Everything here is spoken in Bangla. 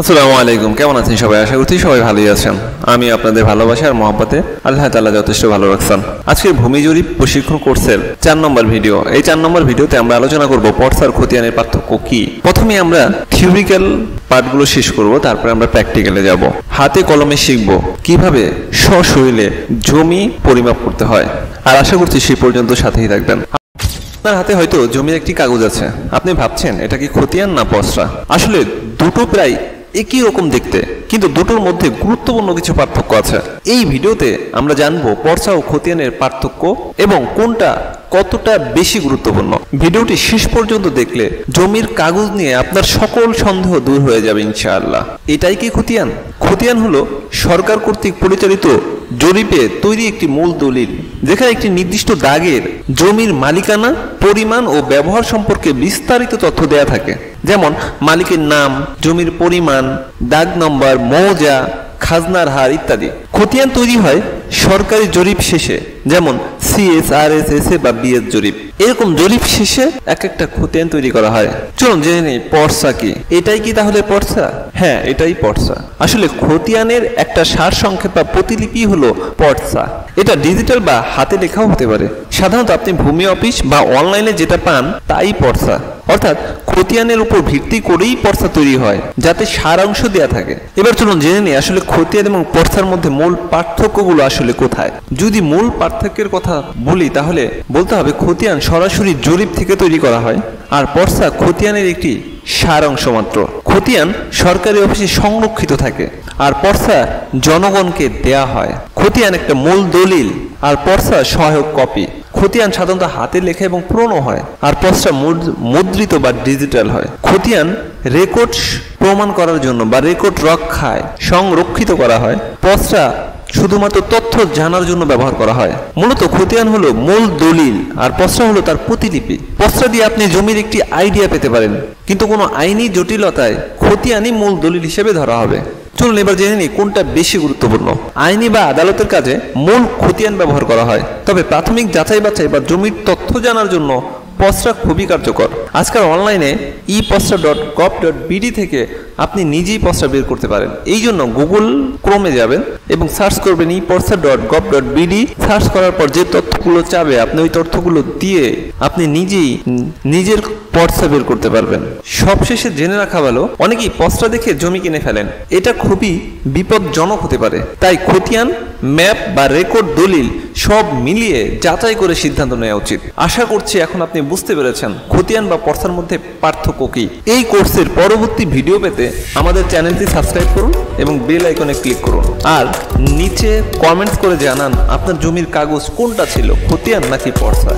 আসসালামু আলাইকুম, কেমন আছেন সবাই? আশা করছি সবাই ভালোই আছেন। আমি আপনাদের ভালোবাসা আর মহব্বতে আল্লাহ তাআলা যথেষ্ট ভালো রাখছেন। আজকের ভূমি জরিপ প্রশিক্ষণ কোর্সের 4 নম্বর ভিডিও। এই 4 নম্বর ভিডিওতে আমরা আলোচনা করব পর্সা আর খতিয়ানের পার্থক্য কি। প্রথমে আমরা থিওরিক্যাল পার্টগুলো শেষ করব, তারপরে আমরা প্র্যাকটিক্যালে যাব। হাতে কলমে শিখব কিভাবে স্বশরীরে জমি পরিমাপ করতে হয়। আর আশা করছি সেই পর্যন্ত সাথেই থাকবেন। আপনার হাতে হয়তো জমির একটি কাগজ আছে, আপনি ভাবছেন এটা কি খতিয়ান না পর্সা। আসলে দুটো প্রায় একই রকম দেখতে, কিন্তু দুটোর মধ্যে গুরুত্বপূর্ণ কিছু পার্থক্য আছে। এই ভিডিওতে আমরা জানবো পর্সা ও খতিয়ানের পার্থক্য এবং কোনটা কতটা বেশি গুরুত্বপূর্ণ। ভিডিওটি শেষ পর্যন্ত দেখলে জমির কাগজ নিয়ে আপনার সকল সন্দেহ দূর হয়ে যাবে ইনশাআল্লাহ। এটাই কি খতিয়ান? খতিয়ান হলো সরকার কর্তৃক পরিচালিত জরিপে তৈরি একটি মূল দলিল, যেখানে একটি নির্দিষ্ট দাগের জমির মালিকানা, পরিমাণ ও ব্যবহার সম্পর্কে বিস্তারিত তথ্য দেয়া থাকে। যেমন মালিকের নাম, জমির পরিমাণ, দাগ নম্বর, মৌজা, খাজনার হার ইত্যাদি। খতিয়ান তৈরি হয় সরকারি জরিপ শেষে, যেমন সিএস, আরএস, এসএ বা বিএস জরিপ। এরকম জরিপ শেষে এক একটা খতিয়ান তৈরি করা হয়। চলুন জেনে নেই পর্সা কি। এটাই কি তাহলে পর্সা? হ্যাঁ, এটাই পর্সা। আসলে খতিয়ানের একটা সারসংক্ষেপ বা প্রতিলিপি হলো পর্সা। এটা ডিজিটাল বা হাতে লেখাও হতে পারে। সাধারণত আপনি ভূমি অফিস বা অনলাইনে যেটা পান তাই পর্সা। অর্থাৎ খতিয়ানের উপর ভিত্তি করেই পর্সা তৈরি হয়, যাতে সারাংশ দেয়া থাকে। এবার চলুন জেনে নিই আসলে খতিয়ান এবং পর্সার মধ্যে মূল পার্থক্যগুলো আসলে কোথায়। যদি মূল পার্থক্যের কথা বলি তাহলে বলতে হবে খতিয়ান সরাসরি জরিপ থেকে তৈরি করা হয়, আর পর্সা খতিয়ানের একটি সারাংশ মাত্র। খতিয়ান সরকারি অফিসে সংরক্ষিত থাকে, আর পর্সা জনগণকে দেয়া হয়। খতিয়ান একটা মূল দলিল, আর পর্সা সহায়ক কপি। খতিয়ান সাধারণত হাতে লেখা এবং পুরনো হয়, আর পর্সা মুদ্রিত বা ডিজিটাল হয়। খতিয়ান রেকর্ড প্রমাণ করার জন্য বা রেকর্ড রক্ষায় সংরক্ষিত করা হয়। পর্সা শুধুমাত্র তথ্য জানার জন্য ব্যবহার করা হয়। মূলত খতিয়ান হলো মূল দলিল, আর পর্সা হলো তার প্রতিলিপি। পর্সা দিয়ে আপনি জমির একটি আইডিয়া পেতে পারেন, কিন্তু কোনো আইনি জটিলতায় খতিয়ানই মূল দলিল হিসেবে ধরা হবে। চলুন এবার জেনে নিই কোনটা বেশি গুরুত্বপূর্ণ। আইনি বা আদালতের কাজে মূল খতিয়ান ব্যবহার করা হয়, তবে প্রাথমিক যাচাই বাছাই বা জমির তথ্য জানার জন্য পর্সা খুবই কার্যকর। আজকাল অনলাইনে eporsa.gov.bd থেকে আপনি নিজেই পর্সা বের করতে পারেন। এই জন্য গুগল ক্রোমে যাবেন এবং সার্চ করবেন eporsa.gov.bd। সার্চ করার পর যে তথ্যগুলো চাবে আপনি ওই তথ্যগুলো দিয়ে আপনি নিজেই নিজের পর্সা বের করতে পারবেন। সবশেষে জেনে রাখা ভালো, অনেকেই পর্সা দেখে জমি কিনে ফেলেন। এটা খুবই বিপজ্জনক হতে পারে। তাই খতিয়ান, ম্যাপ বা রেকর্ড দলিল সব মিলিয়ে যাচাই করে সিদ্ধান্ত নেওয়া উচিত। আশা করছি এখন আপনি বুঝতে পেরেছেন খতিয়ান বা পর্সার মধ্যে পার্থক্য কি। এই কোর্সের পরবর্তী ভিডিও পেতে আমাদের চ্যানেলটি সাবস্ক্রাইব করুন এবং বেল আইকনে ক্লিক করুন। আর নিচে কমেন্টস করে জানান আপনার জমির কাগজ কোনটা ছিল, খতিয়ান নাকি পর্সা।